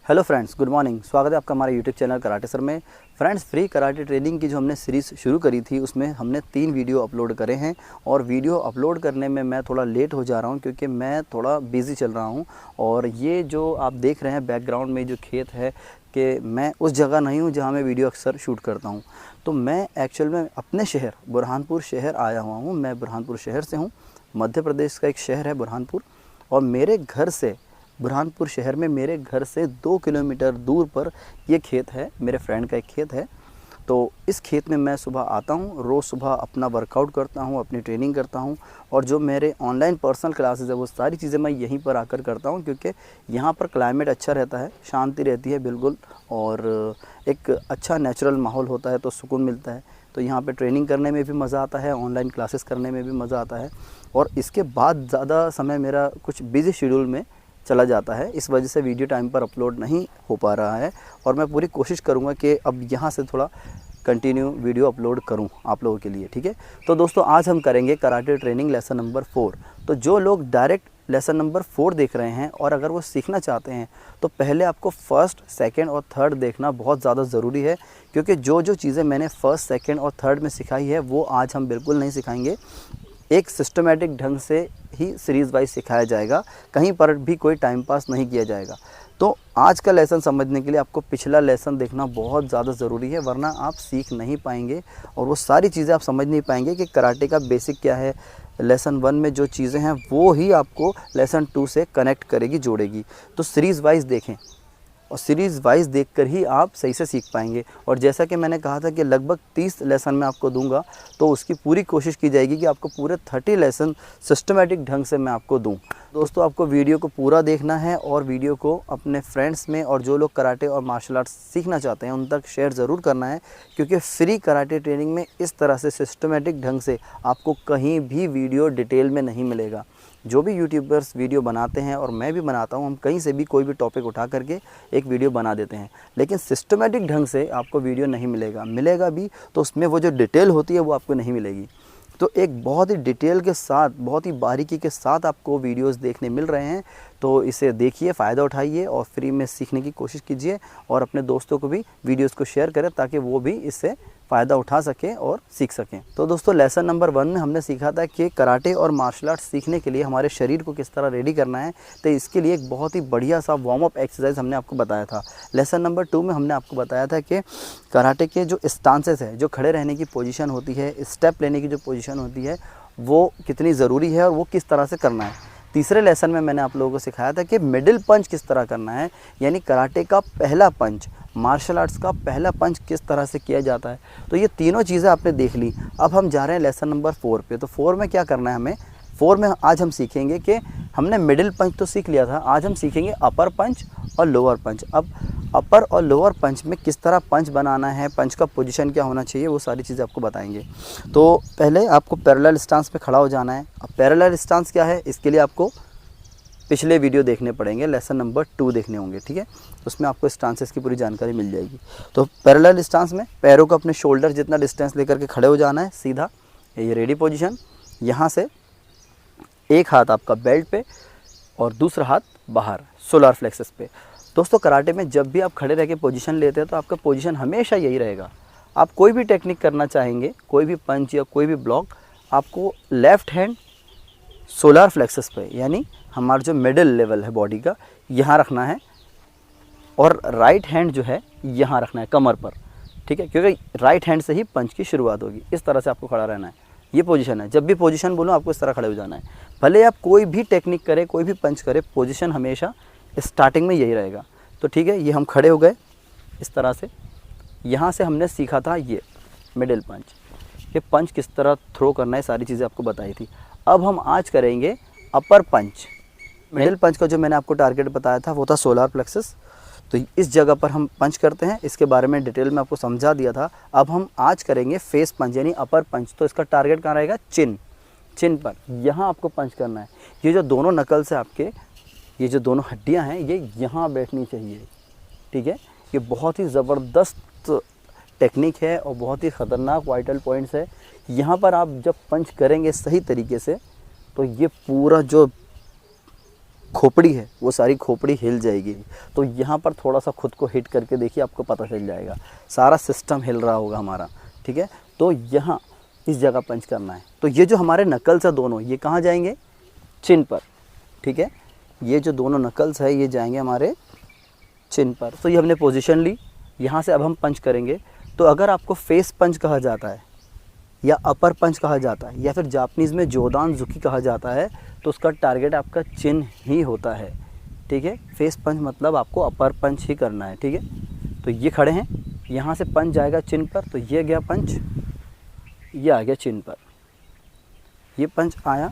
Hello friends, good morning. स्वागत है आपका हमारे यूट्यूब चैनल कराटे सर में। फ्रेंड्स, फ्री कराटे ट्रेनिंग की जो हमने सीरीज़ शुरू करी थी उसमें हमने 3 वीडियो अपलोड करे हैं और वीडियो अपलोड करने में मैं थोड़ा लेट हो जा रहा हूं क्योंकि मैं थोड़ा बिज़ी चल रहा हूं। और ये जो आप देख रहे हैं बैकग्राउंड में जो खेत है कि मैं उस जगह नहीं हूं जहां मैं वीडियो अक्सर शूट करता हूं। तो मैं एक्चुअल में अपने शहर बुरहानपुर शहर आया हुआ हूँ। मैं बुरहानपुर शहर से हूँ। मध्य प्रदेश का एक शहर है बुरहानपुर। और मेरे घर से बुरहानपुर शहर में मेरे घर से 2 किलोमीटर दूर पर ये खेत है, मेरे फ्रेंड का एक खेत है। तो इस खेत में मैं सुबह आता हूँ, रोज़ सुबह अपना वर्कआउट करता हूँ, अपनी ट्रेनिंग करता हूँ। और जो मेरे ऑनलाइन पर्सनल क्लासेस है वो सारी चीज़ें मैं यहीं पर आकर करता हूँ क्योंकि यहाँ पर क्लाइमेट अच्छा रहता है, शांति रहती है बिल्कुल, और एक अच्छा नेचुरल माहौल होता है तो सुकून मिलता है। तो यहाँ पे ट्रेनिंग करने में भी मज़ा आता है, ऑनलाइन क्लासेस करने में भी मज़ा आता है। और इसके बाद ज़्यादा समय मेरा कुछ बिज़ी शेड्यूल में चला जाता है, इस वजह से वीडियो टाइम पर अपलोड नहीं हो पा रहा है। और मैं पूरी कोशिश करूंगा कि अब यहाँ से थोड़ा कंटिन्यू वीडियो अपलोड करूं आप लोगों के लिए, ठीक है। तो दोस्तों, आज हम करेंगे कराटे ट्रेनिंग लेसन नंबर 4। तो जो लोग डायरेक्ट लेसन नंबर 4 देख रहे हैं और अगर वो सीखना चाहते हैं तो पहले आपको फर्स्ट, सेकंड और थर्ड देखना बहुत ज़्यादा ज़रूरी है क्योंकि जो जो चीज़ें मैंने फर्स्ट, सेकंड और थर्ड में सिखाई है वो आज हम बिल्कुल नहीं सिखाएंगे। एक सिस्टमेटिक ढंग से ही सीरीज़ वाइज सिखाया जाएगा, कहीं पर भी कोई टाइम पास नहीं किया जाएगा। तो आज का लेसन समझने के लिए आपको पिछला लेसन देखना बहुत ज़्यादा ज़रूरी है, वरना आप सीख नहीं पाएंगे और वो सारी चीज़ें आप समझ नहीं पाएंगे कि कराटे का बेसिक क्या है। लेसन 1 में जो चीज़ें हैं वो ही आपको लेसन 2 से कनेक्ट करेगी, जोड़ेगी। तो सीरीज़ वाइज देखें और सीरीज़ वाइज देखकर ही आप सही से सीख पाएंगे। और जैसा कि मैंने कहा था कि लगभग 30 लेसन मैं आपको दूंगा, तो उसकी पूरी कोशिश की जाएगी कि आपको पूरे 30 लेसन सिस्टमेटिक ढंग से मैं आपको दूं। दोस्तों, आपको वीडियो को पूरा देखना है और वीडियो को अपने फ्रेंड्स में और जो लोग कराटे और मार्शल आर्ट्स सीखना चाहते हैं उन तक शेयर ज़रूर करना है क्योंकि फ्री कराटे ट्रेनिंग में इस तरह से सिस्टमेटिक ढंग से आपको कहीं भी वीडियो डिटेल में नहीं मिलेगा। जो भी यूट्यूबर्स वीडियो बनाते हैं और मैं भी बनाता हूं, हम कहीं से भी कोई भी टॉपिक उठा करके एक वीडियो बना देते हैं, लेकिन सिस्टमेटिक ढंग से आपको वीडियो नहीं मिलेगा भी तो उसमें वो जो डिटेल होती है वो आपको नहीं मिलेगी। तो एक बहुत ही डिटेल के साथ, बहुत ही बारीकी के साथ आपको वीडियोस देखने मिल रहे हैं। तो इसे देखिए, फ़ायदा उठाइए और फ्री में सीखने की कोशिश कीजिए और अपने दोस्तों को भी वीडियोस को शेयर करें ताकि वो भी इससे फ़ायदा उठा सकें और सीख सकें। तो दोस्तों, लेसन नंबर 1 में हमने सीखा था कि कराटे और मार्शल आर्ट्स सीखने के लिए हमारे शरीर को किस तरह रेडी करना है। तो इसके लिए एक बहुत ही बढ़िया सा वार्म अप एक्सरसाइज हमने आपको बताया था। लेसन नंबर 2 में हमने आपको बताया था कि कराटे के जो स्टांसेस है, जो खड़े रहने की पोजीशन होती है, स्टेप लेने की जो पोजीशन होती है, वो कितनी ज़रूरी है और वो किस तरह से करना है। तीसरे लेसन में मैंने आप लोगों को सिखाया था कि मिडिल पंच किस तरह करना है, यानी कराटे का पहला पंच, मार्शल आर्ट्स का पहला पंच किस तरह से किया जाता है। तो ये तीनों चीज़ें आपने देख ली। अब हम जा रहे हैं लेसन नंबर 4 पे। तो 4 में क्या करना है हमें? 4 में आज हम सीखेंगे कि हमने मिडिल पंच तो सीख लिया था, आज हम सीखेंगे अपर पंच और लोअर पंच। अब अपर और लोअर पंच में किस तरह पंच बनाना है, पंच का पोजीशन क्या होना चाहिए, वो सारी चीज़ें आपको बताएंगे। तो पहले आपको पैरेलल स्टांस पे खड़ा हो जाना है। अब पैरेलल स्टांस क्या है, इसके लिए आपको पिछले वीडियो देखने पड़ेंगे, लेसन नंबर 2 देखने होंगे, ठीक है। उसमें आपको स्टांसेस की पूरी जानकारी मिल जाएगी। तो पैरेलल स्टांस में पैरों को अपने शोल्डर जितना डिस्टेंस लेकर के खड़े हो जाना है सीधा, ये रेडी पोजीशन। यहाँ से एक हाथ आपका बेल्ट पे और दूसरा हाथ बाहर सोलर प्लेक्सस पे। दोस्तों, कराटे में जब भी आप खड़े रह के पोजीशन लेते हैं तो आपका पोजीशन हमेशा यही रहेगा। आप कोई भी टेक्निक करना चाहेंगे, कोई भी पंच या कोई भी ब्लॉक, आपको लेफ़्ट हैंड सोलर प्लेक्सस पे, यानी हमारा जो मिडिल लेवल है बॉडी का, यहाँ रखना है और राइट हैंड जो है यहाँ रखना है कमर पर, ठीक है, क्योंकि राइट हैंड से ही पंच की शुरुआत होगी। इस तरह से आपको खड़ा रहना है, ये पोजीशन है। जब भी पोजीशन बोलूँ आपको इस तरह खड़े हो जाना है। भले आप कोई भी टेक्निक करें, कोई भी पंच करें, पोजीशन हमेशा स्टार्टिंग में यही रहेगा। तो ठीक है, ये हम खड़े हो गए इस तरह से। यहाँ से हमने सीखा था ये मिडिल पंच, ये पंच किस तरह थ्रो करना है, सारी चीज़ें आपको बताई थी। अब हम आज करेंगे अपर पंच। मिडिल पंच का जो मैंने आपको टारगेट बताया था वो था सोलर प्लेक्सस। तो इस जगह पर हम पंच करते हैं, इसके बारे में डिटेल में आपको समझा दिया था। अब हम आज करेंगे फेस पंच यानी अपर पंच। तो इसका टारगेट कहाँ रहेगा? चिन, चिन पर, यहाँ आपको पंच करना है। ये जो दोनों नकल्स है आपके, ये जो दोनों हड्डियाँ हैं, ये यहाँ बैठनी चाहिए, ठीक है। ये बहुत ही ज़बरदस्त टेक्निक है और बहुत ही ख़तरनाक वाइटल पॉइंट्स है। यहाँ पर आप जब पंच करेंगे सही तरीके से तो ये पूरा जो खोपड़ी है वो सारी खोपड़ी हिल जाएगी। तो यहाँ पर थोड़ा सा खुद को हिट करके देखिए, आपको पता चल जाएगा, सारा सिस्टम हिल रहा होगा हमारा। ठीक है, तो यहाँ इस जगह पंच करना है। तो ये जो हमारे नकल्स है दोनों, ये कहाँ जाएंगे? चिन पर। ठीक है, ये जो दोनों नकल्स है ये जाएंगे हमारे चिन पर। तो ये हमने पोजीशन ली, यहाँ से अब हम पंच करेंगे। तो अगर आपको फेस पंच कहा जाता है या अपर पंच कहा जाता है या फिर जापानीज़ में जोदान जुकी कहा जाता है, तो उसका टारगेट आपका चिन ही होता है। ठीक है, फेस पंच मतलब आपको अपर पंच ही करना है। ठीक है, तो ये खड़े हैं, यहाँ से पंच जाएगा चिन पर, तो ये गया पंच, ये आ गया चिन पर, ये पंच आया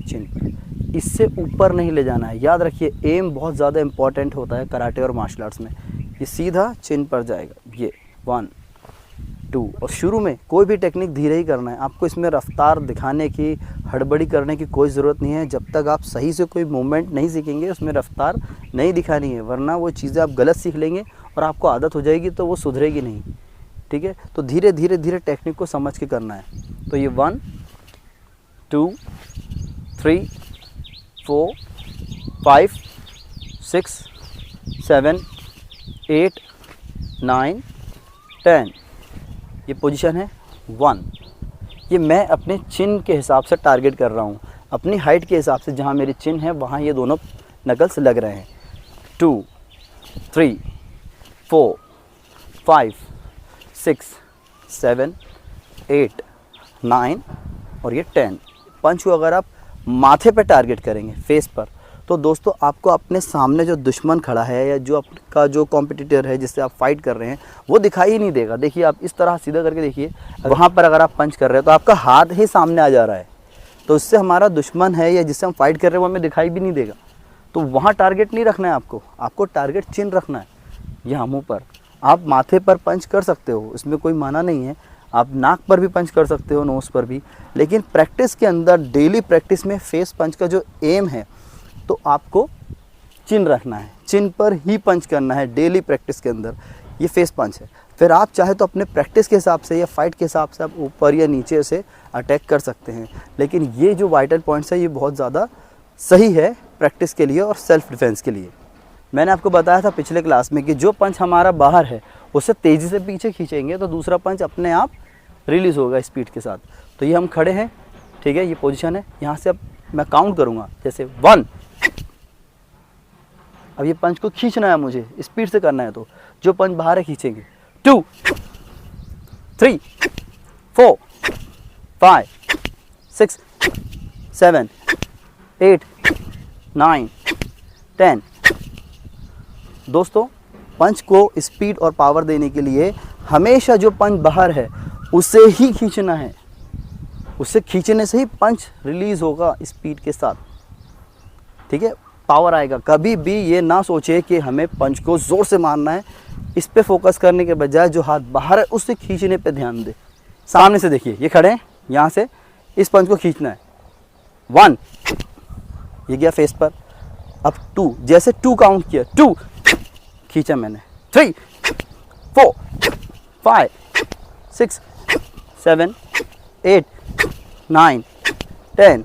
चिन पर। इससे ऊपर नहीं ले जाना है, याद रखिए एम बहुत ज़्यादा इंपॉर्टेंट होता है कराटे और मार्शल आर्ट्स में। ये सीधा चिन पर जाएगा, ये 1 2। और शुरू में कोई भी टेक्निक धीरे ही करना है, आपको इसमें रफ्तार दिखाने की, हड़बड़ी करने की कोई ज़रूरत नहीं है। जब तक आप सही से कोई मूवमेंट नहीं सीखेंगे उसमें रफ्तार नहीं दिखानी है, वरना वो चीज़ें आप गलत सीख लेंगे और आपको आदत हो जाएगी तो वो सुधरेगी नहीं। ठीक है, तो धीरे धीरे धीरे टेक्निक को समझ के करना है। तो ये 1 2 3 4 5 6 7 8 9 10। ये पोजीशन है 1। ये मैं अपने चिन के हिसाब से टारगेट कर रहा हूँ, अपनी हाइट के हिसाब से, जहाँ मेरी चिन है वहाँ ये दोनों नकल्स लग रहे हैं। 2 3 4 5 6 7 8 9 और ये 10। पंच को अगर आप माथे पे टारगेट करेंगे, फेस पर, तो दोस्तों आपको अपने सामने जो दुश्मन खड़ा है या जो आपका जो कॉम्पिटिटर है जिससे आप फाइट कर रहे हैं वो दिखाई ही नहीं देगा। देखिए आप इस तरह सीधा करके देखिए, वहाँ पर अगर आप पंच कर रहे हो तो आपका हाथ ही सामने आ जा रहा है, तो उससे हमारा दुश्मन है या जिससे हम फाइट कर रहे हैं वो हमें दिखाई भी नहीं देगा। तो वहाँ टारगेट नहीं रखना है आपको टारगेट चिन रखना है, यहाँ मुँह पर। आप माथे पर पंच कर सकते हो, इसमें कोई माना नहीं है, आप नाक पर भी पंच कर सकते हो, नोज़ पर भी, लेकिन प्रैक्टिस के अंदर, डेली प्रैक्टिस में फेस पंच का जो एम है तो आपको चिन रखना है, चिन पर ही पंच करना है डेली प्रैक्टिस के अंदर। ये फेस पंच है। फिर आप चाहे तो अपने प्रैक्टिस के हिसाब से या फाइट के हिसाब से आप ऊपर या नीचे से अटैक कर सकते हैं, लेकिन ये जो वाइटल पॉइंट्स है ये बहुत ज़्यादा सही है प्रैक्टिस के लिए और सेल्फ डिफेंस के लिए। मैंने आपको बताया था पिछले क्लास में कि जो पंच हमारा बाहर है उसे तेज़ी से पीछे खींचेंगे तो दूसरा पंच अपने आप रिलीज़ होगा स्पीड के साथ। तो ये हम खड़े हैं, ठीक है, ये पोजीशन है। यहाँ से अब मैं काउंट करूँगा, जैसे 1। अब ये पंच को खींचना है मुझे, स्पीड से करना है, तो जो पंच बाहर है खींचेंगे। 2 3 4 5 6 7 8 9 10। दोस्तों पंच को स्पीड और पावर देने के लिए हमेशा जो पंच बाहर है उसे ही खींचना है, उसे खींचने से ही पंच रिलीज़ होगा स्पीड के साथ। ठीक है, पावर आएगा। कभी भी ये ना सोचे कि हमें पंच को ज़ोर से मारना है, इस पे फोकस करने के बजाय जो हाथ बाहर है उससे खींचने पे ध्यान दे। सामने से देखिए, ये खड़े हैं, यहाँ से इस पंच को खींचना है। 1, ये गया फेस पर। अब 2, जैसे 2 काउंट किया, 2 खींचा मैंने, 3 4 5 6 7 8 9 10।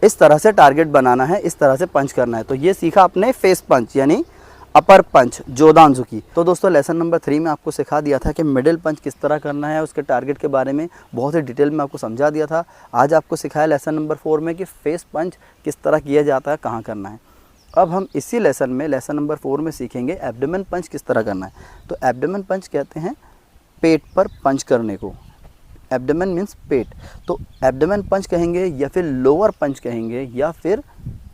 इस तरह से टारगेट बनाना है, इस तरह से पंच करना है। तो ये सीखा आपने फेस पंच यानी अपर पंच, जोदानजुकी। तो दोस्तों लेसन नंबर 3 में आपको सिखा दिया था कि मिडिल पंच किस तरह करना है, उसके टारगेट के बारे में बहुत ही डिटेल में आपको समझा दिया था। आज आपको सिखाया लेसन नंबर 4 में कि फेस पंच किस तरह किया जाता है, कहाँ करना है। अब हम इसी लेसन में, लेसन नंबर 4 में सीखेंगे एब्डोमेन पंच किस तरह करना है। तो एब्डोमेन पंच कहते हैं पेट पर पंच करने को। एब्डोमेन मीन्स पेट, तो एब्डोमेन पंच कहेंगे या फिर लोअर पंच कहेंगे या फिर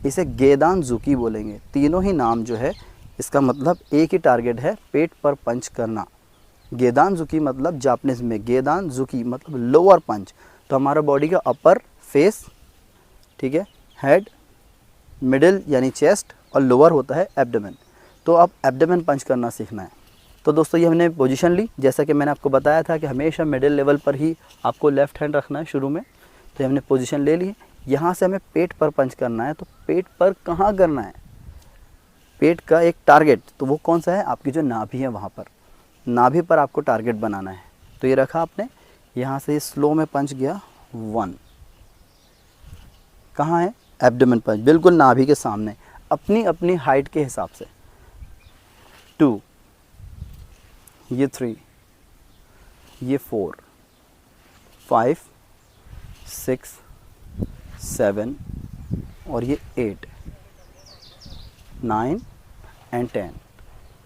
इसे गेदान जुकी बोलेंगे। तीनों ही नाम जो है इसका मतलब एक ही टारगेट है, पेट पर पंच करना। गेदान जुकी मतलब जापानीज में, गेदान जुकी मतलब लोअर पंच। तो हमारा बॉडी का अपर फेस, ठीक है, हेड, मिडिल यानी चेस्ट और लोअर होता है एब्डोमेन। तो अब एब्डोमेन पंच करना सीखना है। तो दोस्तों ये हमने पोजीशन ली, जैसा कि मैंने आपको बताया था कि हमेशा मिडिल लेवल पर ही आपको लेफ्ट हैंड रखना है शुरू में। तो हमने पोजीशन ले ली। यहाँ से हमें पेट पर पंच करना है। तो पेट पर कहाँ करना है, पेट का एक टारगेट, तो वो कौन सा है, आपकी जो नाभि है वहाँ पर, नाभि पर आपको टारगेट बनाना है। तो ये रखा आपने, यहाँ से स्लो में पंच गया 1 कहाँ है? एब्डोमेन पंच, बिल्कुल नाभि के सामने, अपनी अपनी हाइट के हिसाब से। 2, ये 3, ये 4, 5, 6, 7 और ये 8, 9 एंड 10।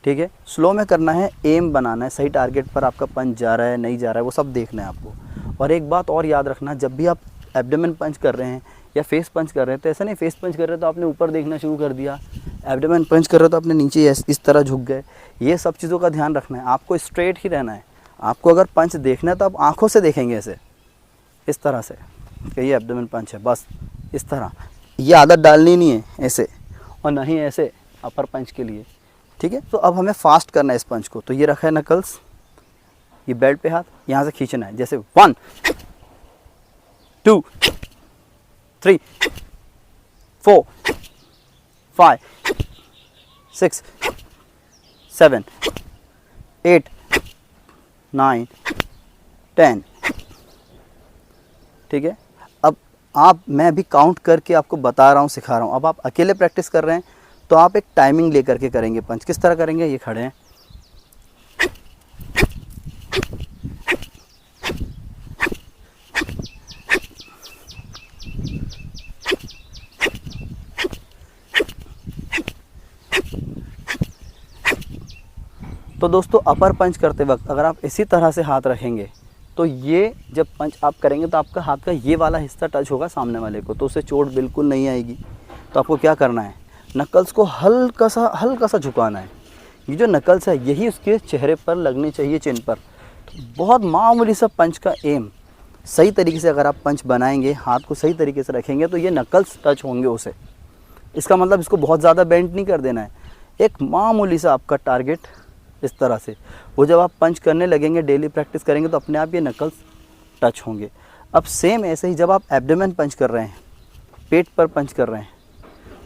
ठीक है, स्लो में करना है, एम बनाना है, सही टारगेट पर आपका पंच जा रहा है नहीं जा रहा है वो सब देखना है आपको। और एक बात और याद रखना, जब भी आप एब्डोमेन पंच कर रहे हैं या फेस पंच कर रहे हैं तो ऐसा नहीं फेस पंच कर रहे हैं तो आपने ऊपर देखना शुरू कर दिया, एब्डोमेन पंच कर रहे हो तो आपने नीचे इस तरह झुक गए। ये सब चीज़ों का ध्यान रखना है, आपको स्ट्रेट ही रहना है। आपको अगर पंच देखना है तो आप आँखों से देखेंगे ऐसे, इस तरह से कि ये एब्डोमेन पंच है, बस इस तरह। ये आदत डालनी नहीं है ऐसे, और ना ही ऐसे अपर पंच के लिए। ठीक है, तो अब हमें फास्ट करना है इस पंच को। तो ये रखा है नकल्स, ये बेल्ट पे हाथ, यहाँ से खींचना है, जैसे 1, 2, 3, 4, 5, 6, 7, 8, 9, 10। ठीक है, अब मैं अभी काउंट करके आपको बता रहा हूँ, सिखा रहा हूँ। अब आप अकेले प्रैक्टिस कर रहे हैं तो आप एक टाइमिंग लेकर के करेंगे पंच। किस तरह करेंगे? ये खड़े हैं, तो दोस्तों अपर पंच करते वक्त अगर आप इसी तरह से हाथ रखेंगे तो ये जब पंच आप करेंगे तो आपका हाथ का ये वाला हिस्सा टच होगा सामने वाले को, तो उससे चोट बिल्कुल नहीं आएगी। तो आपको क्या करना है, नकल्स को हल्का सा झुकाना है। ये जो नकल्स है यही उसके चेहरे पर लगनी चाहिए, चिन पर। तो बहुत मामूली सा पंच का एम, सही तरीके से अगर आप पंच बनाएंगे, हाथ को सही तरीके से रखेंगे तो ये नकल्स टच होंगे उसे। इसका मतलब इसको बहुत ज़्यादा बेंड नहीं कर देना है, एक मामूली सा आपका टारगेट इस तरह से। वो जब आप पंच करने लगेंगे, डेली प्रैक्टिस करेंगे तो अपने आप ये नकल्स टच होंगे। अब सेम ऐसे ही जब आप एब्डोमेन पंच कर रहे हैं, पेट पर पंच कर रहे हैं,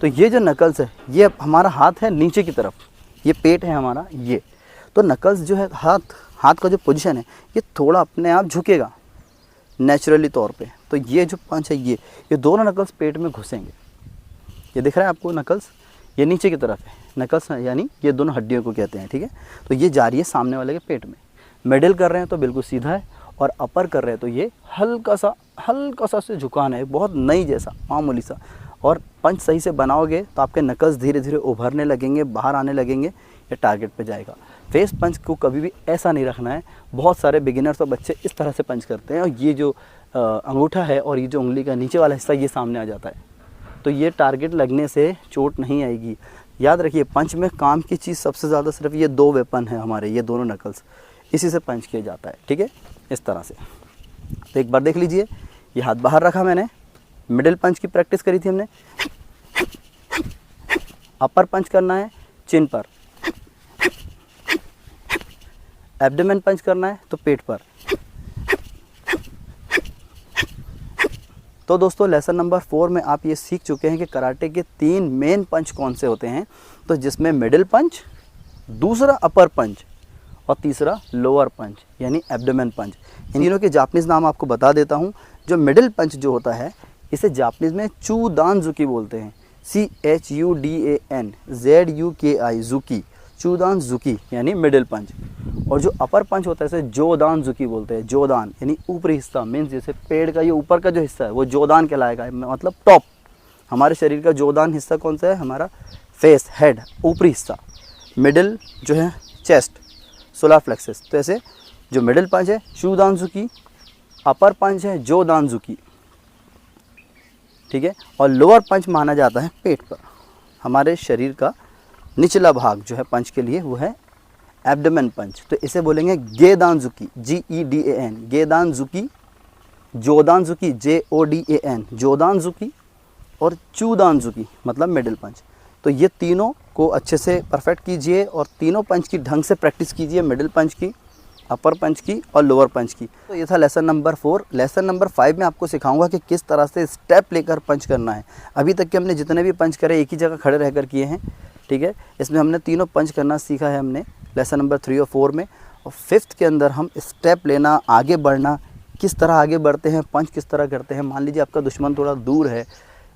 तो ये जो नकल्स है ये हमारा हाथ है नीचे की तरफ, ये पेट है हमारा ये, तो नकल्स जो है हाथ का जो पोजीशन है ये थोड़ा अपने आप झुकेगा नेचुरली तौर पे। तो ये जो पंच है ये दोनों नकल्स पेट में घुसेंगे। ये दिख रहा है आपको नकल्स, ये नीचे की तरफ है नकल्स, यानी ये दोनों हड्डियों को कहते हैं। ठीक है, तो ये जा रही है सामने वाले के पेट में। मिडिल कर रहे हैं तो बिल्कुल सीधा है, और अपर कर रहे हैं तो ये हल्का सा से झुकाना है, बहुत नई जैसा, मामूली सा। और पंच सही से बनाओगे तो आपके नकल्स धीरे धीरे उभरने लगेंगे, बाहर आने लगेंगे, ये टारगेट पे जाएगा। फेस पंच को कभी भी ऐसा नहीं रखना है। बहुत सारे बिगिनर्स और बच्चे इस तरह से पंच करते हैं और ये जो अंगूठा है और ये जो उंगली का नीचे वाला हिस्सा ये सामने आ जाता है, तो ये टारगेट लगने से चोट नहीं आएगी। याद रखिए, पंच में काम की चीज़ सबसे ज़्यादा सिर्फ ये 2 वेपन है हमारे, ये दोनों नकल्स, इसी से पंच किया जाता है। ठीक है, इस तरह से। तो एक बार देख लीजिए, ये हाथ बाहर रखा मैंने, मिडिल पंच की प्रैक्टिस करी थी हमने। अपर पंच करना है चिन पर, एब्डोमेन पंच करना है तो पेट पर। तो दोस्तों लेसन नंबर 4 में आप ये सीख चुके हैं कि कराटे के 3 मेन पंच कौन से होते हैं। तो जिसमें मिडिल पंच, दूसरा अपर पंच और तीसरा लोअर पंच यानी एब्डोमेन पंच। इन तीनों के जापानीज़ नाम आपको बता देता हूँ। जो मिडिल पंच जो होता है इसे जापानीज़ में चूदानजुकी बोलते हैं, CHUDAN जुकी, चूदानजुकी यानी मिडिल पंच। और जो अपर पंच होता है इसे जोदानजुकी बोलते हैं, जोदान यानी ऊपरी हिस्सा, मीन्स जैसे पेड़ का ये ऊपर का जो हिस्सा है वो जोदान कहलाएगा, मतलब टॉप। हमारे शरीर का जोदान हिस्सा कौन सा है? हमारा फेस, हेड, ऊपरी हिस्सा। मिडिल जो है चेस्ट, सोलर प्लेक्सस। तो ऐसे जो मिडिल पंच है चूदानजुकी, अपर पंच है जोदानजुकी, ठीक है। और लोअर पंच माना जाता है पेट पर। हमारे शरीर का निचला भाग जो है पंच के लिए वो है एब्डोमेन पंच। तो इसे बोलेंगे गेदानजुकी, GEDAN, गेदानजुकी, जोदानजुकी, JODAN, जोदानजुकी, और चूदानजुकी मतलब मिडिल पंच। तो ये तीनों को अच्छे से परफेक्ट कीजिए और तीनों पंच की ढंग से प्रैक्टिस कीजिए, मिडिल पंच की, अपर पंच की और लोअर पंच की। तो ये था लेसन नंबर 4। लेसन नंबर 5 में आपको सिखाऊंगा कि किस तरह से स्टेप लेकर पंच करना है। अभी तक के हमने जितने भी पंच करे एक ही जगह खड़े रहकर किए हैं, ठीक है। इसमें हमने तीनों पंच करना सीखा है हमने लेसन नंबर 3 और 4 में। और 5th के अंदर हम स्टेप लेना, आगे बढ़ना, किस तरह आगे बढ़ते हैं, पंच किस तरह करते हैं। मान लीजिए आपका दुश्मन थोड़ा दूर है,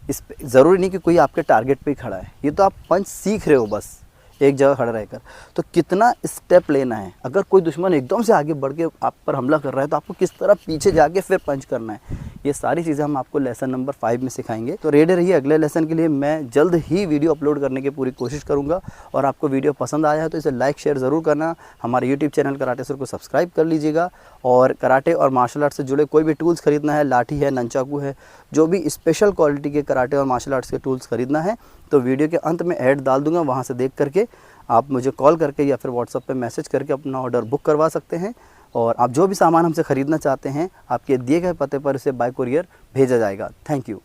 ज़रूरी नहीं कि कोई आपके टारगेट पे ही खड़ा है, ये तो आप पंच सीख रहे हो बस एक जगह खड़ा रहकर। तो कितना स्टेप लेना है, अगर कोई दुश्मन एकदम से आगे बढ़ के आप पर हमला कर रहा है तो आपको किस तरह पीछे जाके फिर पंच करना है, ये सारी चीज़ें हम आपको लेसन नंबर 5 में सिखाएंगे। तो रेडी रहिए, अगले लेसन के लिए मैं जल्द ही वीडियो अपलोड करने की पूरी कोशिश करूँगा। और आपको वीडियो पसंद आया है तो इसे लाइक शेयर ज़रूर करना, हमारे यूट्यूब चैनल कराटे सर को सब्सक्राइब कर लीजिएगा। और कराटे और मार्शल आर्ट से जुड़े कोई भी टूल्स खरीदना है, लाठी है, नंचाकू है, जो भी स्पेशल क्वालिटी के कराटे और मार्शल आर्ट्स के टूल्स खरीदना है तो वीडियो के अंत में ऐड डाल दूंगा, वहाँ से देख करके आप मुझे कॉल करके या फिर व्हाट्सएप पे मैसेज करके अपना ऑर्डर बुक करवा सकते हैं। और आप जो भी सामान हमसे ख़रीदना चाहते हैं आपके दिए गए पते पर उसे बाय कुरियर भेजा जाएगा। Thank you.